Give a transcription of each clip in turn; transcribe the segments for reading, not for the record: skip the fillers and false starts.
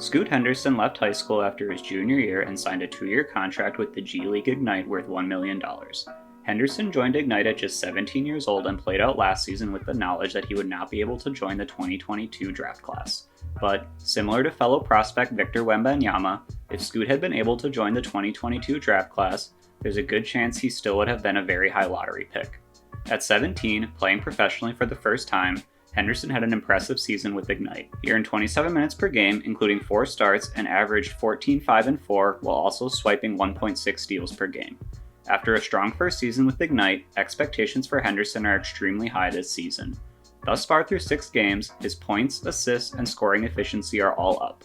Scoot Henderson left high school after his junior year and signed a 2-year contract with the G League Ignite worth $1 million. Henderson joined Ignite at just 17 years old and played out last season with the knowledge that he would not be able to join the 2022 draft class. But, similar to fellow prospect Victor Wembanyama, if Scoot had been able to join the 2022 draft class, there's a good chance he still would have been a very high lottery pick. At 17, playing professionally for the first time, Henderson had an impressive season with Ignite. He earned 27 minutes per game, including 4 starts, and averaged 14, 5, and 4, while also swiping 1.6 steals per game. After a strong first season with Ignite, expectations for Henderson are extremely high this season. Thus far through 6 games, his points, assists, and scoring efficiency are all up.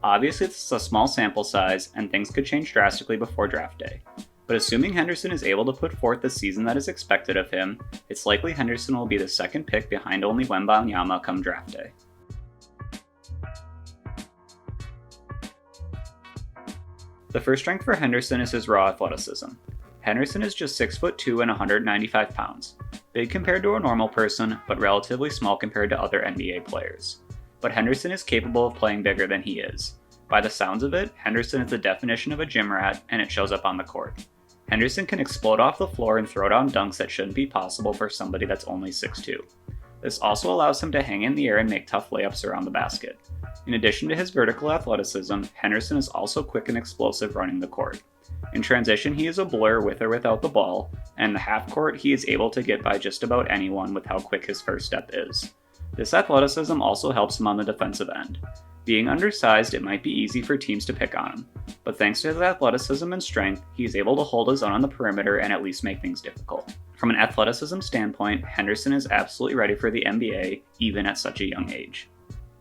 Obviously this is a small sample size, and things could change drastically before draft day. But assuming Henderson is able to put forth the season that is expected of him, it's likely Henderson will be the second pick behind only Wembanyama come draft day. The first strength for Henderson is his raw athleticism. Henderson is just 6'2" and 195 pounds, big compared to a normal person, but relatively small compared to other NBA players. But Henderson is capable of playing bigger than he is. By the sounds of it, Henderson is the definition of a gym rat, and it shows up on the court. Henderson can explode off the floor and throw down dunks that shouldn't be possible for somebody that's only 6'2". This also allows him to hang in the air and make tough layups around the basket. In addition to his vertical athleticism, Henderson is also quick and explosive running the court. In transition, he is a blur with or without the ball, and in the half court, he is able to get by just about anyone with how quick his first step is. This athleticism also helps him on the defensive end. Being undersized, it might be easy for teams to pick on him, but thanks to his athleticism and strength, he is able to hold his own on the perimeter and at least make things difficult. From an athleticism standpoint, Henderson is absolutely ready for the NBA, even at such a young age.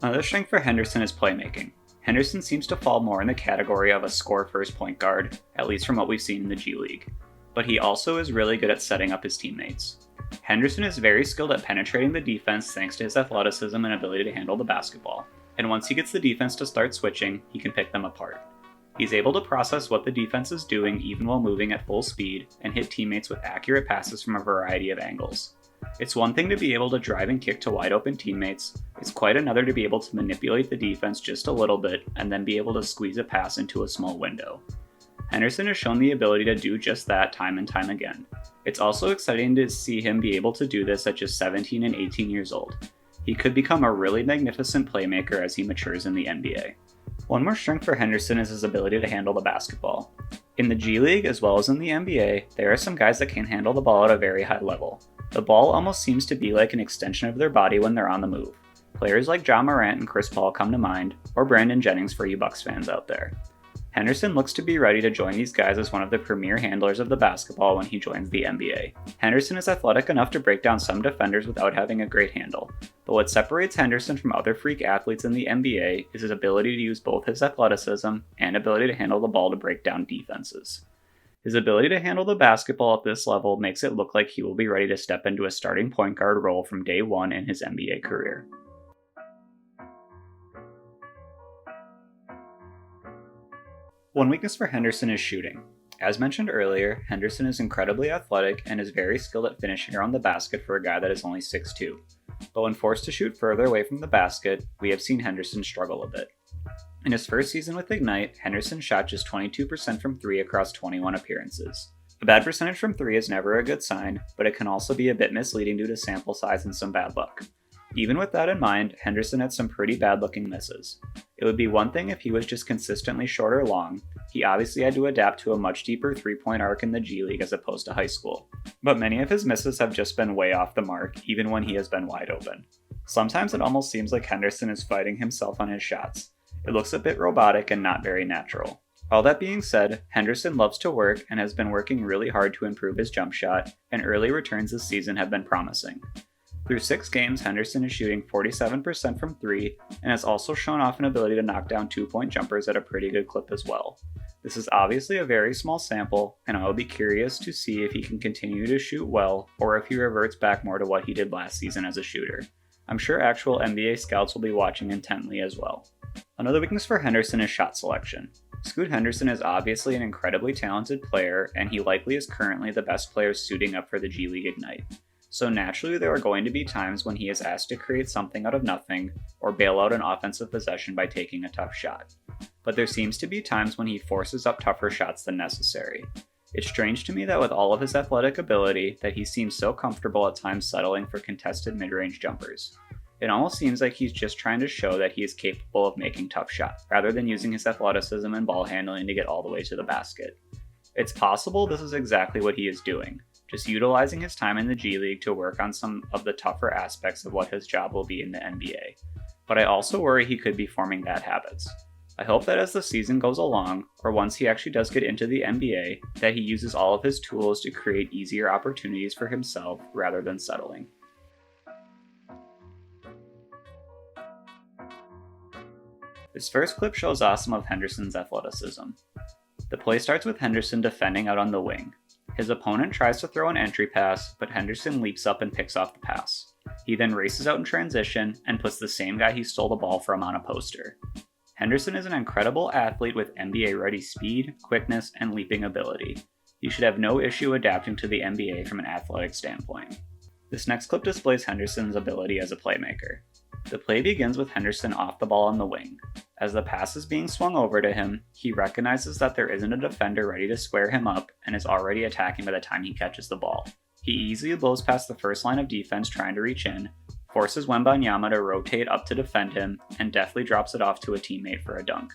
Another strength for Henderson is playmaking. Henderson seems to fall more in the category of a score-first point guard, at least from what we've seen in the G League. But he also is really good at setting up his teammates. Henderson is very skilled at penetrating the defense thanks to his athleticism and ability to handle the basketball, and once he gets the defense to start switching, he can pick them apart. He's able to process what the defense is doing even while moving at full speed, and hit teammates with accurate passes from a variety of angles. It's one thing to be able to drive and kick to wide open teammates, it's quite another to be able to manipulate the defense just a little bit and then be able to squeeze a pass into a small window. Henderson has shown the ability to do just that time and time again. It's also exciting to see him be able to do this at just 17 and 18 years old. He could become a really magnificent playmaker as he matures in the NBA. One more strength for Henderson is his ability to handle the basketball. In the G League as well as in the NBA, there are some guys that can handle the ball at a very high level. The ball almost seems to be like an extension of their body when they're on the move. Players like Ja Morant and Chris Paul come to mind, or Brandon Jennings for you Bucks fans out there. Henderson looks to be ready to join these guys as one of the premier handlers of the basketball when he joins the NBA. Henderson is athletic enough to break down some defenders without having a great handle, but what separates Henderson from other freak athletes in the NBA is his ability to use both his athleticism and ability to handle the ball to break down defenses. His ability to handle the basketball at this level makes it look like he will be ready to step into a starting point guard role from day one in his NBA career. One weakness for Henderson is shooting. As mentioned earlier, Henderson is incredibly athletic and is very skilled at finishing around the basket for a guy that is only 6'2". But when forced to shoot further away from the basket, we have seen Henderson struggle a bit. In his first season with Ignite, Henderson shot just 22% from 3 across 21 appearances. A bad percentage from 3 is never a good sign, but it can also be a bit misleading due to sample size and some bad luck. Even with that in mind, Henderson had some pretty bad looking misses. It would be one thing if he was just consistently short or long. He obviously had to adapt to a much deeper 3-point arc in the G League as opposed to high school. But many of his misses have just been way off the mark, even when he has been wide open. Sometimes it almost seems like Henderson is fighting himself on his shots. It looks a bit robotic and not very natural. All that being said, Henderson loves to work and has been working really hard to improve his jump shot, and early returns this season have been promising. Through 6 games, Henderson is shooting 47% from 3 and has also shown off an ability to knock down 2-point jumpers at a pretty good clip as well. This is obviously a very small sample, and I will be curious to see if he can continue to shoot well or if he reverts back more to what he did last season as a shooter. I'm sure actual NBA scouts will be watching intently as well. Another weakness for Henderson is shot selection. Scoot Henderson is obviously an incredibly talented player, and he likely is currently the best player suiting up for the G League Ignite. So naturally there are going to be times when he is asked to create something out of nothing or bail out an offensive possession by taking a tough shot. but there seems to be times when he forces up tougher shots than necessary. It's strange to me that with all of his athletic ability, that he seems so comfortable at times settling for contested mid-range jumpers. It almost seems like he's just trying to show that he is capable of making tough shots, rather than using his athleticism and ball handling to get all the way to the basket. It's possible this is exactly what he is doing, just utilizing his time in the G League to work on some of the tougher aspects of what his job will be in the NBA. But I also worry he could be forming bad habits. I hope that as the season goes along, or once he actually does get into the NBA, that he uses all of his tools to create easier opportunities for himself rather than settling. This first clip shows us some of Henderson's athleticism. The play starts with Henderson defending out on the wing. His opponent tries to throw an entry pass, but Henderson leaps up and picks off the pass. He then races out in transition and puts the same guy he stole the ball from on a poster. Henderson is an incredible athlete with NBA-ready speed, quickness, and leaping ability. He should have no issue adapting to the NBA from an athletic standpoint. This next clip displays Henderson's ability as a playmaker. The play begins with Henderson off the ball on the wing. As the pass is being swung over to him, he recognizes that there isn't a defender ready to square him up and is already attacking by the time he catches the ball. He easily blows past the first line of defense trying to reach in, forces Wembanyama to rotate up to defend him, and deftly drops it off to a teammate for a dunk.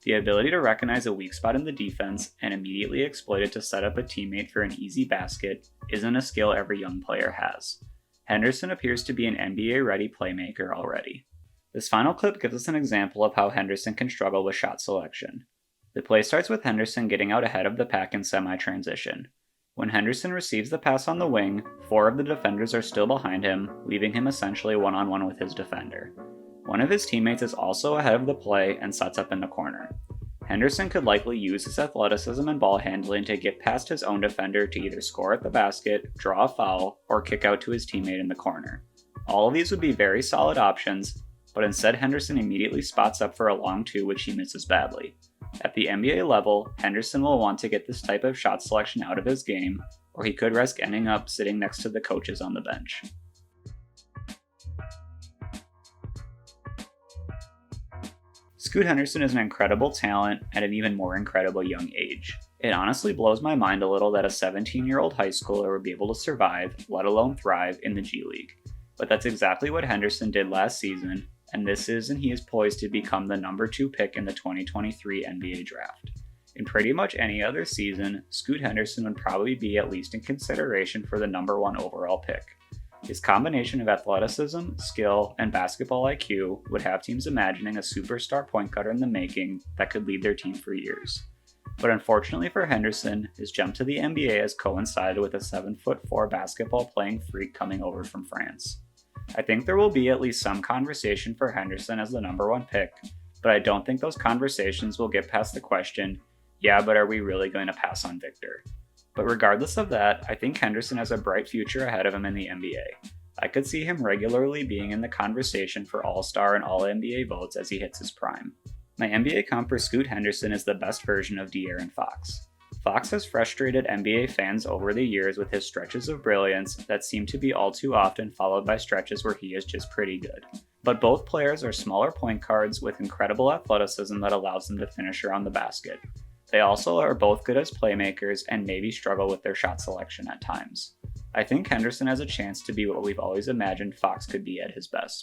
The ability to recognize a weak spot in the defense and immediately exploit it to set up a teammate for an easy basket isn't a skill every young player has. Henderson appears to be an NBA-ready playmaker already. This final clip gives us an example of how Henderson can struggle with shot selection. The play starts with Henderson getting out ahead of the pack in semi-transition. When Henderson receives the pass on the wing, 4 of the defenders are still behind him, leaving him essentially one-on-one with his defender. One of his teammates is also ahead of the play and sets up in the corner. Henderson could likely use his athleticism and ball handling to get past his own defender to either score at the basket, draw a foul, or kick out to his teammate in the corner. All of these would be very solid options, but instead Henderson immediately spots up for a long 2 which he misses badly. At the NBA level, Henderson will want to get this type of shot selection out of his game, or he could risk ending up sitting next to the coaches on the bench. Scoot Henderson is an incredible talent at an even more incredible young age. It honestly blows my mind a little that a 17-year-old high schooler would be able to survive, let alone thrive, in the G League. But that's exactly what Henderson did last season, and this season he is poised to become the number 2 pick in the 2023 NBA draft. In pretty much any other season, Scoot Henderson would probably be at least in consideration for the number 1 overall pick. His combination of athleticism, skill, and basketball IQ would have teams imagining a superstar point guard in the making that could lead their team for years. But unfortunately for Henderson, his jump to the NBA has coincided with a 7'4" basketball playing freak coming over from France. I think there will be at least some conversation for Henderson as the number 1 pick, but I don't think those conversations will get past the question, yeah, but are we really going to pass on Victor? But regardless of that, I think Henderson has a bright future ahead of him in the NBA. I could see him regularly being in the conversation for All-Star and All-NBA votes as he hits his prime. My NBA comp for Scoot Henderson is the best version of De'Aaron Fox. Fox has frustrated NBA fans over the years with his stretches of brilliance that seem to be all too often followed by stretches where he is just pretty good. But both players are smaller point guards with incredible athleticism that allows them to finish around the basket. They also are both good as playmakers and maybe struggle with their shot selection at times. I think Henderson has a chance to be what we've always imagined Fox could be at his best.